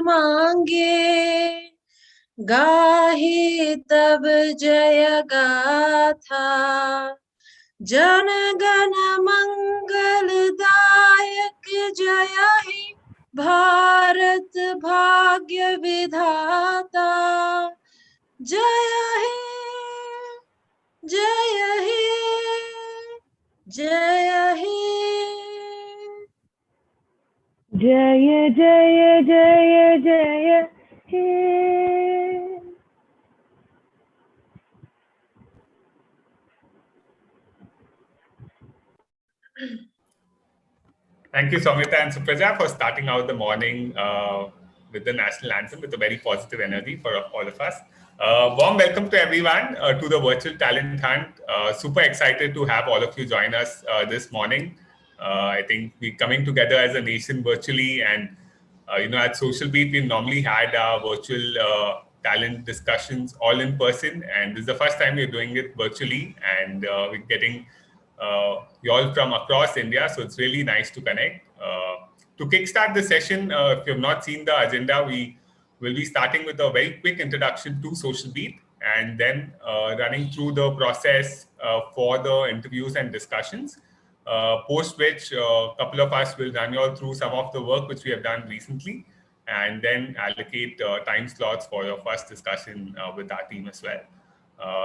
मांगे, गाहे तब जय गाथा। जन गण मंगलदायक जय हे भारत भाग्य विधाता। जय हे जय हे जय हे। जय जय जय जय हे। Thank you, Soumita and Supraja, for starting out the morning with the national anthem with a very positive energy for all of us. Warm welcome to everyone to the virtual talent hunt. Super excited to have all of you join us this morning. I think we're coming together as a nation virtually, and at Social Beat, we normally had our virtual talent discussions all in person, and this is the first time we're doing it virtually, and we're getting you all from across India, so it's really nice to connect. To kickstart the session, if you have not seen the agenda, we will be starting with a very quick introduction to Social Beat, and then running through the process for the interviews and discussions. Post which a couple of us will run you all through some of the work which we have done recently, and then allocate time slots for your first discussion with our team as well.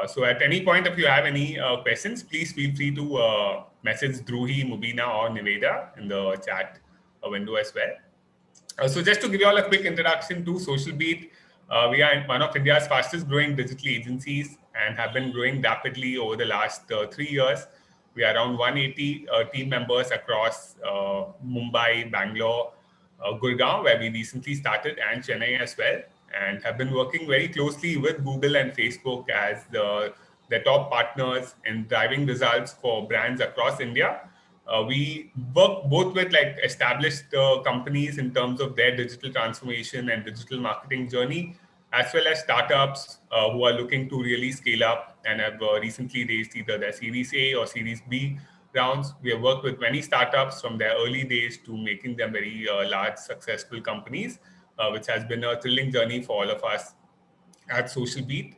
So at any point, if you have any questions, please feel free to message Dhruhi, Mubina, or Niveda in the chat window as well. So just to give you all a quick introduction to Social Beat, we are one of India's fastest growing digital agencies and have been growing rapidly over the last 3 years. We are around 180 team members across Mumbai, Bangalore, Gurgaon, where we recently started, and Chennai as well, and have been working very closely with Google and Facebook as their top partners in driving results for brands across India. We work both with established companies in terms of their digital transformation and digital marketing journey, as well as startups who are looking to really scale up and have recently raised either their Series A or Series B rounds. We have worked with many startups from their early days to making them very large, successful companies, which has been a thrilling journey for all of us at Social Beat.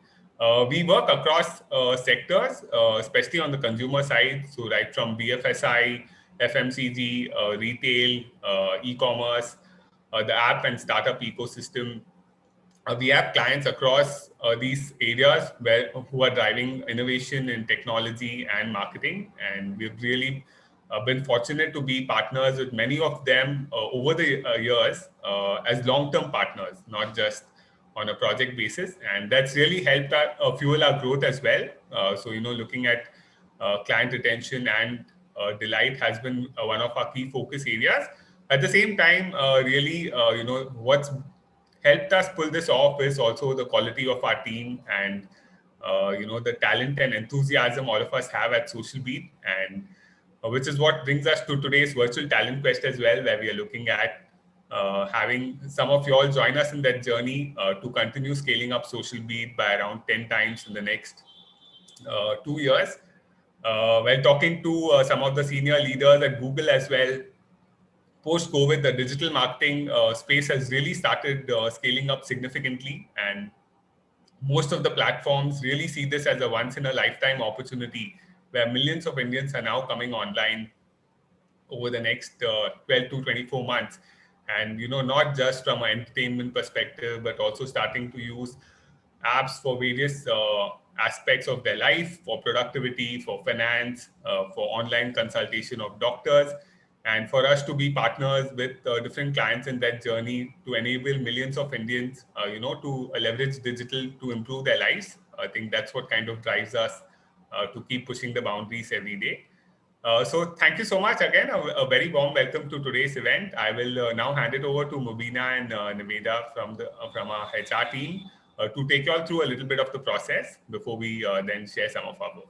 We work across sectors, especially on the consumer side. So right from BFSI, FMCG, retail, e-commerce, the app and startup ecosystem. We have clients across these areas who are driving innovation in technology and marketing. And we've really been fortunate to be partners with many of them over the years as long-term partners, not just on a project basis, and that's really helped fuel our growth as well. So looking at client retention and delight has been one of our key focus areas. At the same time, really, what's helped us pull this off is also the quality of our team and the talent and enthusiasm all of us have at Social Beat, and which is what brings us to today's virtual talent quest as well, where we are looking at having some of you all join us in that journey to continue scaling up Social Beat by around 10 times in the next 2 years. While talking to some of the senior leaders at Google as well, post-COVID, the digital marketing space has really started scaling up significantly, and most of the platforms really see this as a once-in-a-lifetime opportunity where millions of Indians are now coming online over the next 12 to 24 months. And, not just from an entertainment perspective, but also starting to use apps for various aspects of their life, for productivity, for finance, for online consultation of doctors, and for us to be partners with different clients in that journey to enable millions of Indians, to leverage digital to improve their lives. I think that's what kind of drives us to keep pushing the boundaries every day. So thank you so much again. A very warm welcome to today's event. I will now hand it over to Mubina and Niveda from our HR team to take you all through a little bit of the process before we then share some of our work.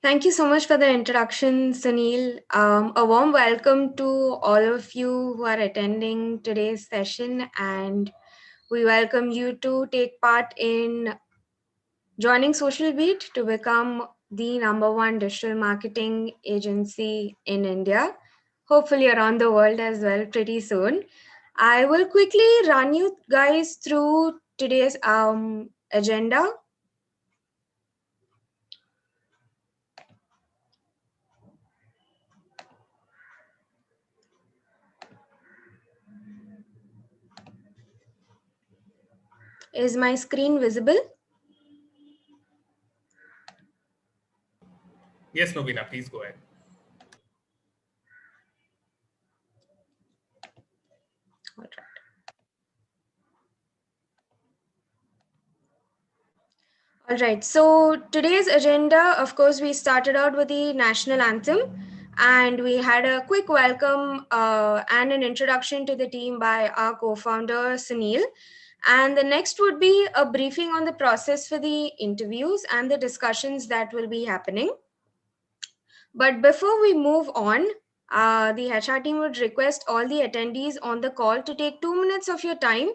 Thank you so much for the introduction, Sunil. A warm welcome to all of you who are attending today's session, and we welcome you to take part in joining Social Beat to become the #1 digital marketing agency in India, hopefully around the world as well pretty soon. I will quickly run you guys through today's agenda. Is my screen visible? Yes, Nobina, please go ahead. All right. All right. So today's agenda, of course, we started out with the national anthem, and we had a quick welcome and an introduction to the team by our co-founder Sunil. And the next would be a briefing on the process for the interviews and the discussions that will be happening. But before we move on, the HR team would request all the attendees on the call to take 2 minutes of your time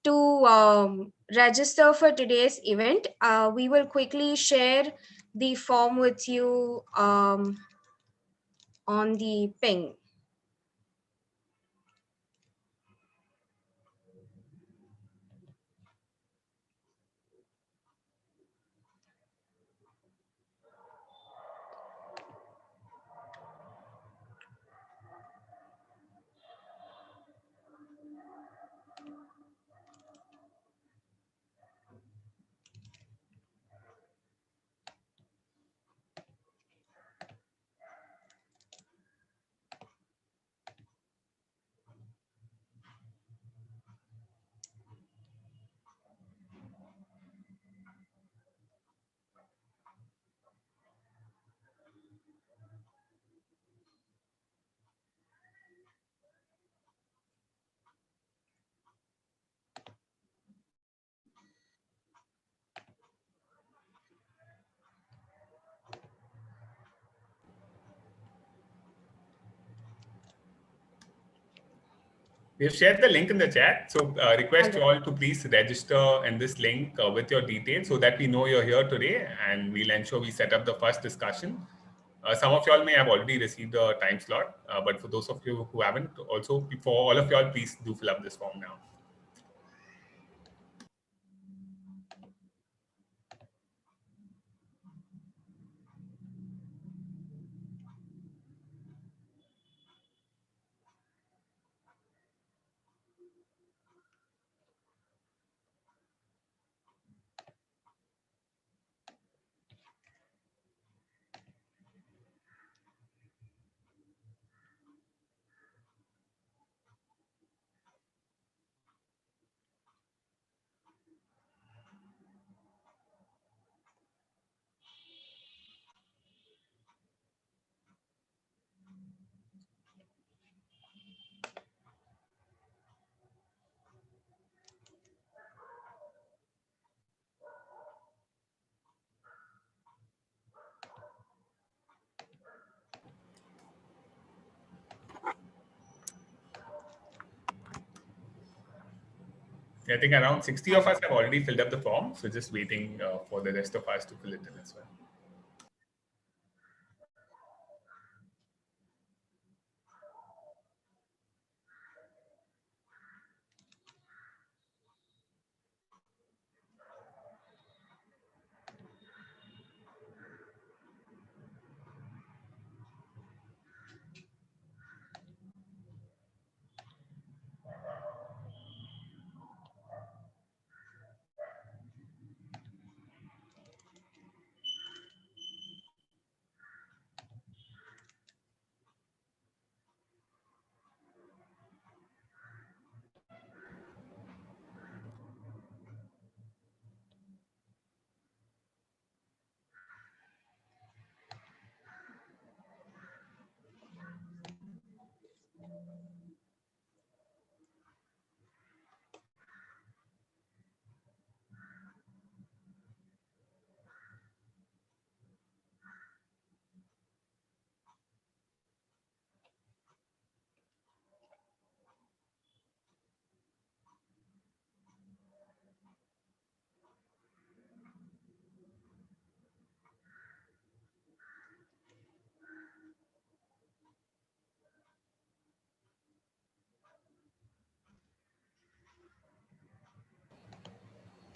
to register for today's event. We will quickly share the form with you on the ping. We've shared the link in the chat. So request you all to please register in this link with your details so that we know you're here today, and we'll ensure we set up the first discussion. Some of y'all may have already received a time slot, but for those of you who haven't, also for all of y'all, please do fill up this form now. I think around 60 of us have already filled up the form. So just waiting for the rest of us to fill it in as well.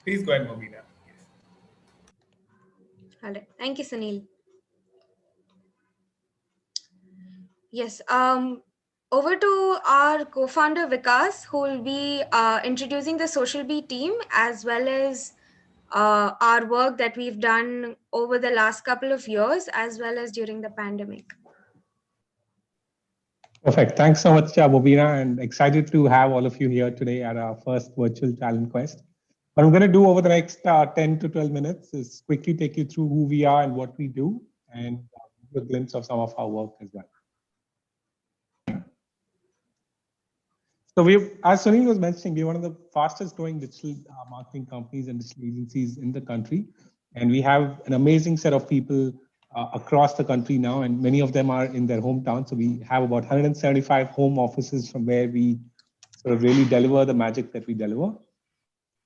Please go ahead, Mobina. Yes. All right. Thank you, Sunil. Yes. Over to our co-founder Vikas, who will be introducing the Social Bee team as well as our work that we've done over the last couple of years, as well as during the pandemic. Perfect. Thanks so much, Mobina, and excited to have all of you here today at our first virtual talent quest. What I'm going to do over the next 10 to 12 minutes is quickly take you through who we are and what we do, and give a glimpse of some of our work as well. So as Sunil was mentioning, we're one of the fastest growing digital marketing companies and digital agencies in the country. And we have an amazing set of people across the country now, and many of them are in their hometown. So we have about 175 home offices from where we sort of really deliver the magic that we deliver.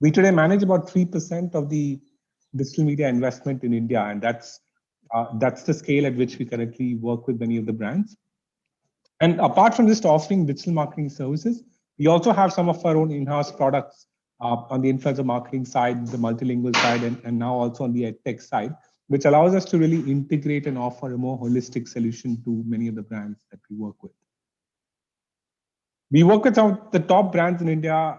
We today manage about 3% of the digital media investment in India, and that's the scale at which we currently work with many of the brands. And apart from just offering digital marketing services, we also have some of our own in-house products on the influencer marketing side, the multilingual side, and now also on the edtech side, which allows us to really integrate and offer a more holistic solution to many of the brands that we work with. We work with some of the top brands in India,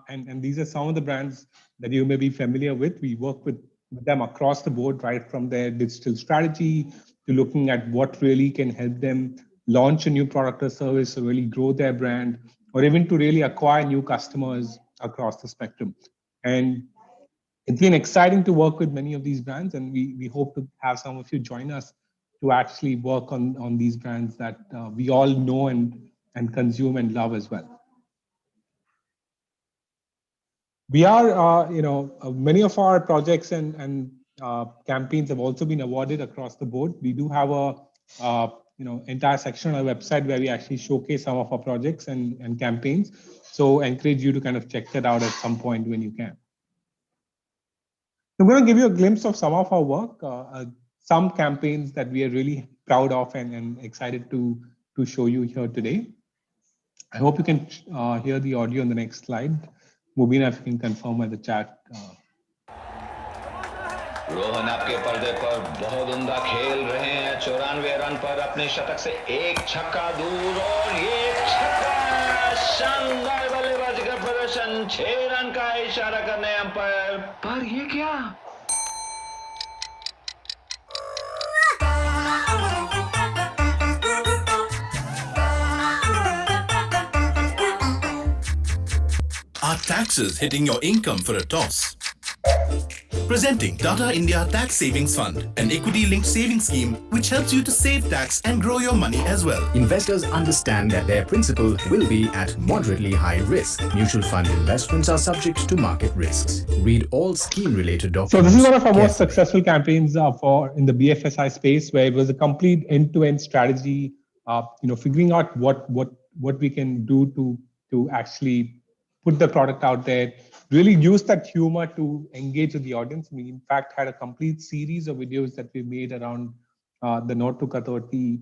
and these are some of the brands that you may be familiar with. We work with them across the board, right from their digital strategy to looking at what really can help them launch a new product or service or really grow their brand, or even to really acquire new customers across the spectrum. And it's been exciting to work with many of these brands, and we hope to have some of you join us to actually work on these brands that we all know and consume and love as well. We are, many of our projects and campaigns have also been awarded across the board. We do have a entire section on our website where we actually showcase some of our projects and campaigns. So I encourage you to kind of check that out at some point when you can. I'm going to give you a glimpse of some of our work, some campaigns that we are really proud of and excited to show you here today. I hope you can hear the audio on the next slide. Mubina, if you can confirm at the chat. Rohan आपके पर्दे पर बहुत उम्दा खेल रहे हैं, 94 run पर अपने शतक से एक छक्का दूर, और ये छक्का शानदार बल्लेबाजी का प्रदर्शन, 6 रन का इशारा करने अंपायर, पर ये क्या? Are taxes hitting your income for a toss? Presenting Tata India Tax Savings Fund, an equity-linked savings scheme which helps you to save tax and grow your money as well. Investors understand that their principal will be at moderately high risk. Mutual fund investments are subject to market risks. Read all scheme-related documents. So this is one of our most successful campaigns in the BFSI space, where it was a complete end-to-end strategy, figuring out what we can do to actually put the product out there, really use that humor to engage with the audience. We, in fact, had a complete series of videos that we made around the Note to Katoti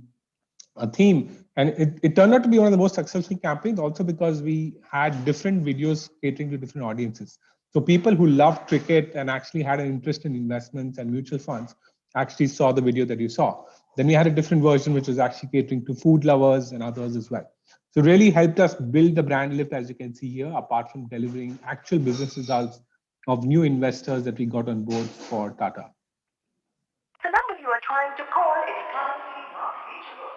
theme. And it turned out to be one of the most successful campaigns also because we had different videos catering to different audiences. So people who loved cricket and actually had an interest in investments and mutual funds actually saw the video that you saw. Then we had a different version, which was actually catering to food lovers and others as well. So really helped us build the brand lift, as you can see here, apart from delivering actual business results of new investors that we got on board for Tata. The number you are trying to call is currently not reachable.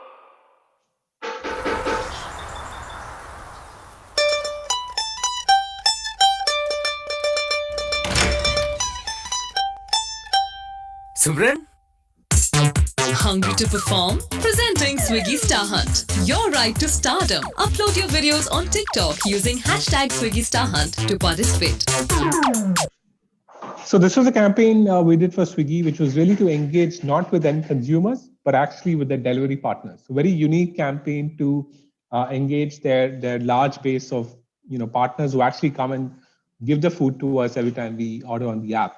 Simran? Hungry to perform? Presenting Swiggy Star Hunt. Your right to stardom. Upload your videos on TikTok using hashtag Swiggy Star Hunt to participate. So this was a campaign we did for Swiggy, which was really to engage not with end consumers, but actually with their delivery partners. So very unique campaign to engage their large base of partners who actually come and give the food to us every time we order on the app.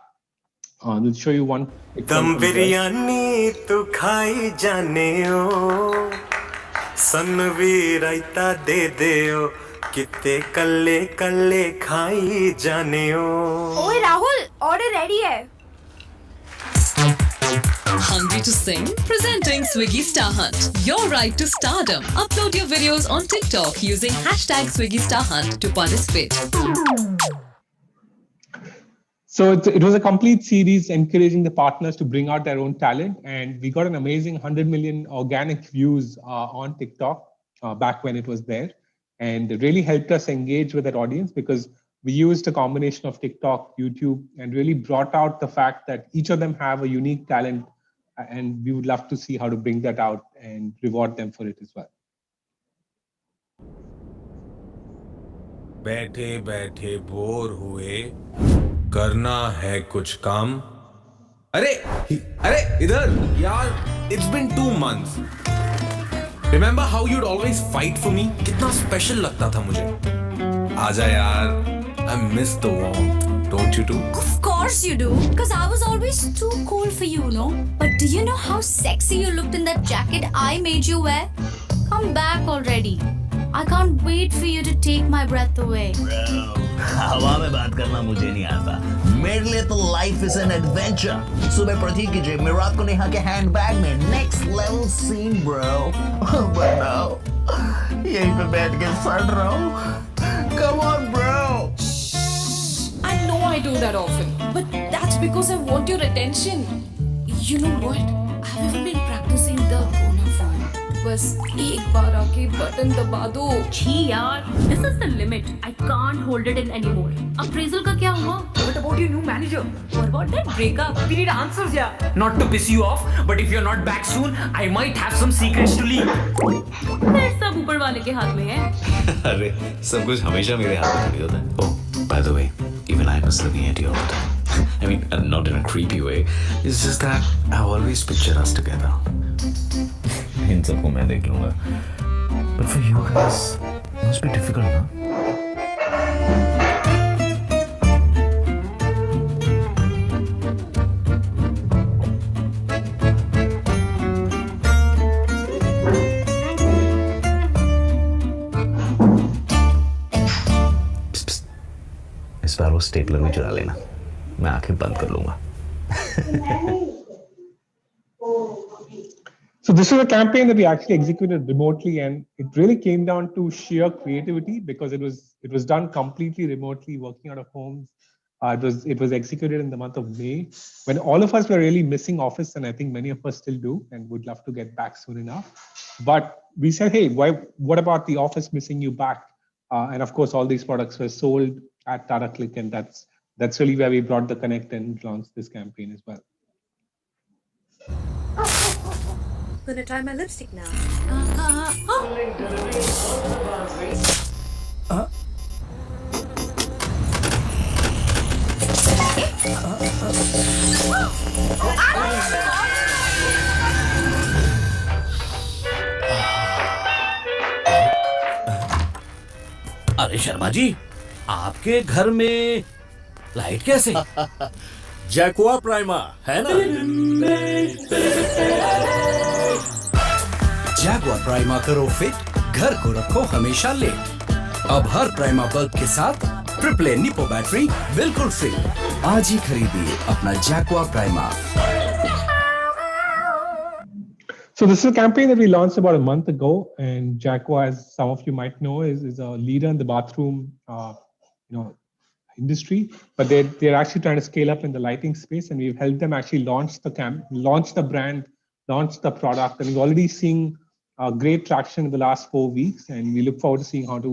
We'll show you one. दम बिरयानी तू खाई जाने ओ सन भी रायता दे दे ओ किते कल्ले कल्ले खाई जाने ओ ओए राहुल ऑर्डर रेडी है। Hungry to sing? Presenting Swiggy Star Hunt. Your ride to stardom. Upload your videos on TikTok using hashtag Swiggy Star Hunt to participate. So it was a complete series encouraging the partners to bring out their own talent. And we got an amazing 100 million organic views on TikTok back when it was there. And it really helped us engage with that audience because we used a combination of TikTok, YouTube, and really brought out the fact that each of them have a unique talent. And we would love to see how to bring that out and reward them for it as well. बैठे बैठे bore हुए, करना है कुछ काम। अरे इधर यार, it's been 2 months. Remember how you'd always fight for me? कितना स्पेशल लगता था मुझे। आजा यार, I miss the warmth. Don't you do? Of course you do, because I was always too cool for you, no? But do you know how sexy you looked in that jacket I made you wear? Come back already. I can't wait for you to take my breath away. Bro, हवा में बात करना मुझे नहीं आता। मेरे लिए तो life is an adventure. सुबह प्रतीक की जेब में, रात को नेहा के हैंडबैग में, next level scene, bro. But now, यहीं पे बैठ के सड़ रहा हूँ। Come on, bro. I know I do that often, but that's because I want your attention. You know what? I've even been practicing the Kona form. बस एक बार आके बटन दबा दो। छी यार, this is the limit. I can't hold it in anymore. Appraisal का क्या हुआ? What about your new manager? What about that breakup? We need answers, yeah. Not to piss you off, but if you're not back soon, I might have some secrets to leak. फिर सब ऊपर वाले के हाथ में है। अरे सब कुछ हमेशा मेरे हाथ में थोड़ी होता है। Oh, by the way, even I was looking at you all the time. I mean, not in a creepy way. It's just that I always picture us together. इन सबको मैं देख लूँगा। But for you guys, it must be difficult, ना? इस बार वो stapler भी चुरा लेना, मैं आंखें बंद कर लूँगा। So this was a campaign that we actually executed remotely, and it really came down to sheer creativity because it was done completely remotely, working out of homes. It was executed in the month of May when all of us were really missing office, and I think many of us still do, and would love to get back soon enough. But we said, hey, what about the office missing you back? And of course, all these products were sold at Tata Click, and that's really where we brought the connect and launched this campaign as well. Gonna try my lipstick now. अरे शर्मा जी, आपके घर में light कैसे? जैकुआ prima है ना? Jaguar prima करो fit, घर को रखो हमेशा लेट। अब हर प्राइमा बल्ब के साथ ट्रिपल निपो बैटरी बिल्कुल फ्री। आज ही खरीदिए अपना Jaguar prima. So this is a campaign that we launched about a month ago, and Jaguar, as some of you might know, is a leader in the bathroom, industry. But they're actually trying to scale up in the lighting space, and we've helped them actually launch the brand, launch the product, and we're already seeing great traction in the last 4 weeks. And we look forward to seeing how to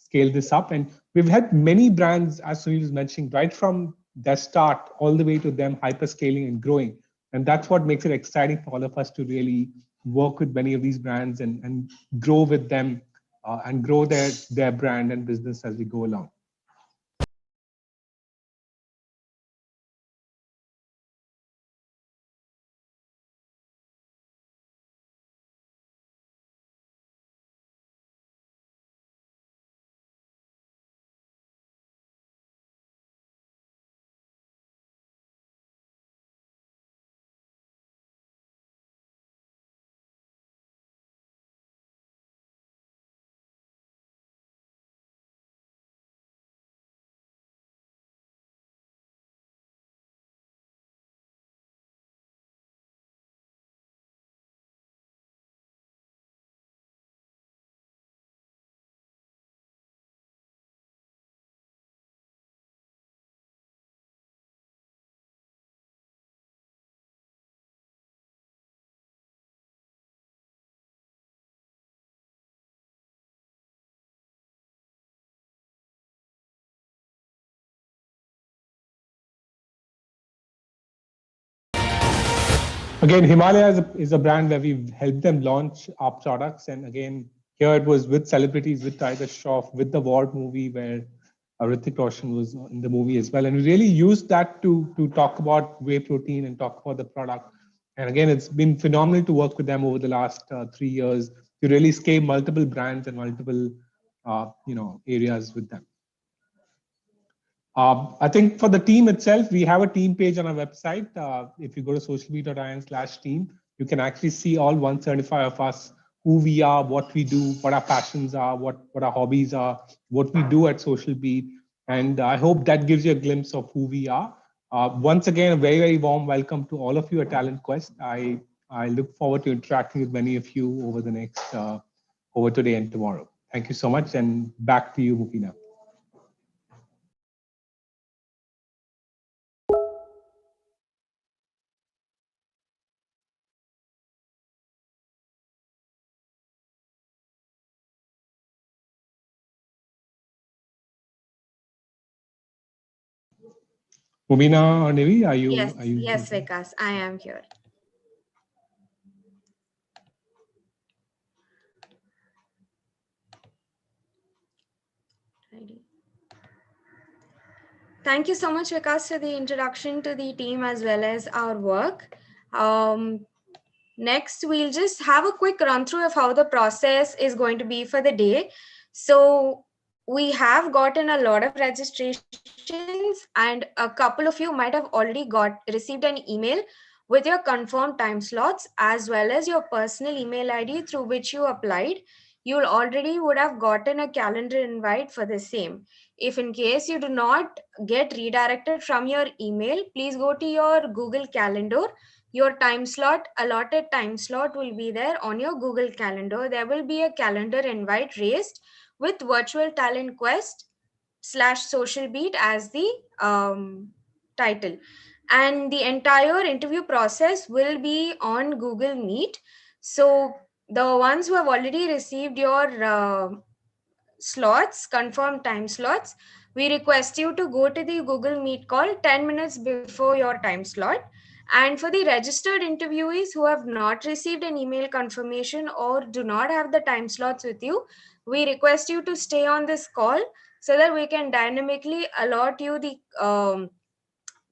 scale this up. And we've had many brands, as Sunil was mentioning, right from their start all the way to them hyperscaling and growing. And that's what makes it exciting for all of us to really work with many of these brands and grow with them and grow their brand and business as we go along. Again, Himalaya is a brand where we've helped them launch our products. And again, here it was with celebrities, with Tiger Shroff, with the War movie where Hrithik Roshan was in the movie as well. And we really used that to talk about whey protein and talk about the product. And again, it's been phenomenal to work with them over the last 3 years to really scale multiple brands and multiple areas with them. I think for the team itself, we have a team page on our website. If you go to socialbeat.in/team, you can actually see all 175 of us, who we are, what we do, what our passions are, what our hobbies are, what we do at Social Beat. And I hope that gives you a glimpse of who we are. Once again, a very, very warm welcome to all of you at Talent Quest. I look forward to interacting with many of you over the next, over today and tomorrow. Thank you so much, and back to you, Mubina. Mubina or Nivi, are you? Yes, Vikas, I am here. Thank you so much, Vikas, for the introduction to the team as well as our work. Next, we'll just have a quick run through of how the process is going to be for the day. So we have gotten a lot of registrations, and a couple of you might have already received an email with your confirmed time slots as well as your personal email ID through which you applied. You already would have gotten a calendar invite for the same. If in case you do not get redirected from your email, please go to your Google Calendar. Your time slot, allotted time slot will be there on your Google Calendar. There will be a calendar invite raised with Virtual Talent Quest /Social Beat as the title. And the entire interview process will be on Google Meet. So the ones who have already received your slots, confirmed time slots, we request you to go to the Google Meet call 10 minutes before your time slot. And for the registered interviewees who have not received an email confirmation or do not have the time slots with you, we request you to stay on this call so that we can dynamically allot you the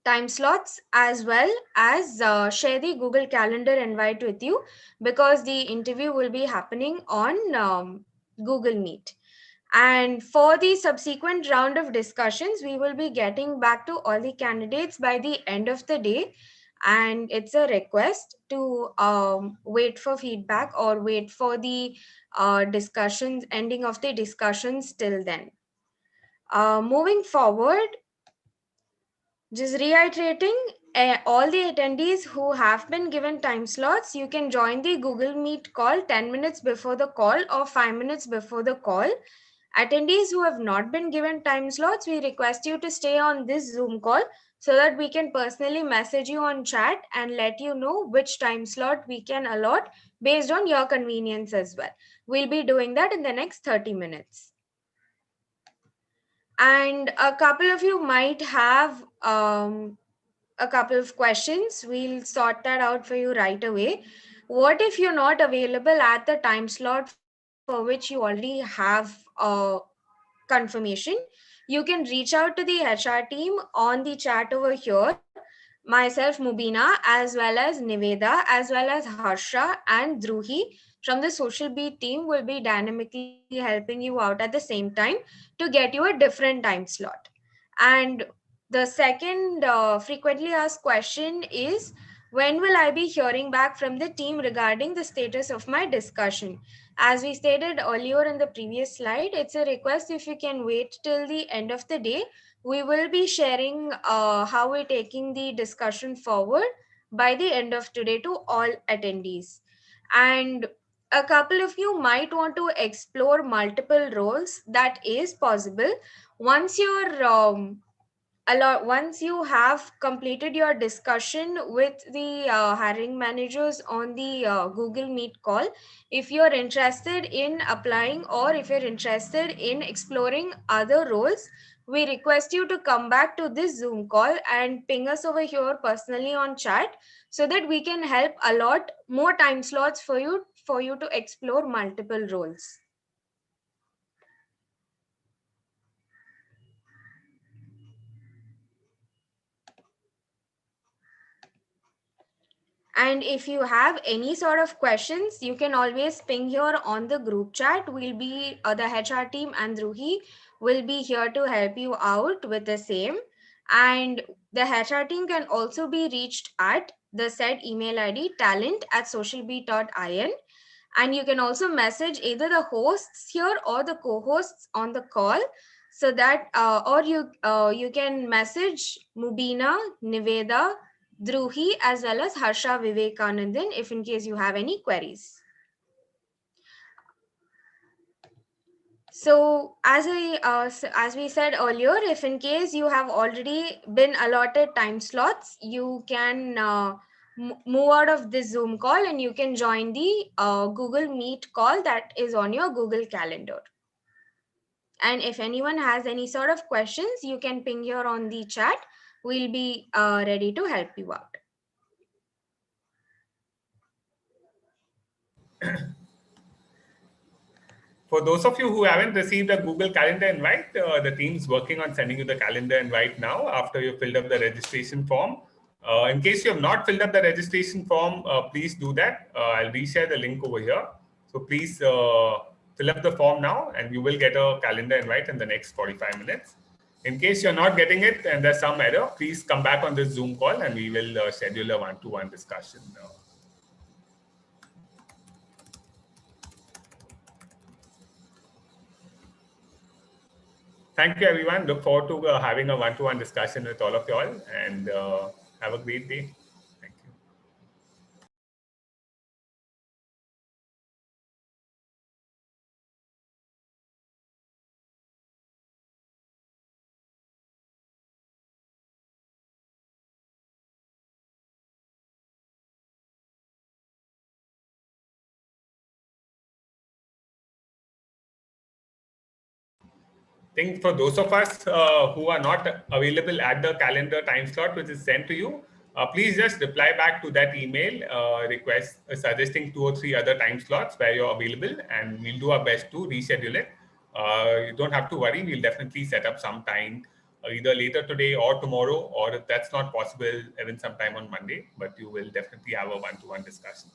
time slots as well as share the Google Calendar invite with you, because the interview will be happening on Google Meet. And for the subsequent round of discussions, we will be getting back to all the candidates by the end of the day. And it's a request to wait for feedback or wait for the discussions, ending of the discussions till then. Moving forward, just reiterating, all the attendees who have been given time slots, you can join the Google Meet call 10 minutes before the call or 5 minutes before the call. Attendees who have not been given time slots, we request you to stay on this Zoom call so that we can personally message you on chat and let you know which time slot we can allot based on your convenience as well. We'll be doing that in the next 30 minutes. And a couple of you might have a couple of questions. We'll sort that out for you right away. What if you're not available at the time slot for which you already have confirmation? You can reach out to the HR team on the chat over here. Myself, Mubina, as well as Niveda, as well as Harsha and Dhruhi from the Social Beat team will be dynamically helping you out at the same time to get you a different time slot. And the second frequently asked question is, when will I be hearing back from the team regarding the status of my discussion? As we stated earlier in the previous slide, it's a request if you can wait till the end of the day. We will be sharing how we're taking the discussion forward by the end of today to all attendees. And a couple of you might want to explore multiple roles. That is possible. Once you're once you have completed your discussion with the hiring managers on the Google Meet call, if you're interested in applying or if you're interested in exploring other roles, we request you to come back to this Zoom call and ping us over here personally on chat so that we can help allot more time slots for you to explore multiple roles. And if you have any sort of questions, you can always ping here on the group chat. We'll be, the HR team and Dhruhi will be here to help you out with the same. And the HR team can also be reached at the said email ID talent@socialbeat.in. And you can also message either the hosts here or the co-hosts on the call, so that, or you can message Mubina, Niveda, Dhruhi as well as Harsha Vivekanandan if in case you have any queries. So as we said earlier, if in case you have already been allotted time slots, you can move out of this Zoom call and you can join the Google Meet call that is on your Google Calendar. And if anyone has any sort of questions, you can ping here on the chat. We'll be ready to help you out. For those of you who haven't received a Google Calendar invite, the team's working on sending you the calendar invite now after you filled up the registration form. In case you have not filled up the registration form, please do that. I'll reshare the link over here. So please fill up the form now and you will get a calendar invite in the next 45 minutes. In case you're not getting it and there's some error, please come back on this Zoom call and we will schedule a one-to-one discussion. Thank you, everyone. Look forward to having a one-to-one discussion with all of you all, and have a great day. Thank you. I think for those of us who are not available at the calendar time slot which is sent to you, please just reply back to that email request suggesting 2 or 3 other time slots where you're available, and we'll do our best to reschedule it. You don't have to worry. We'll definitely set up some time either later today or tomorrow, or if that's not possible, even sometime on Monday, but you will definitely have a one-to-one discussion.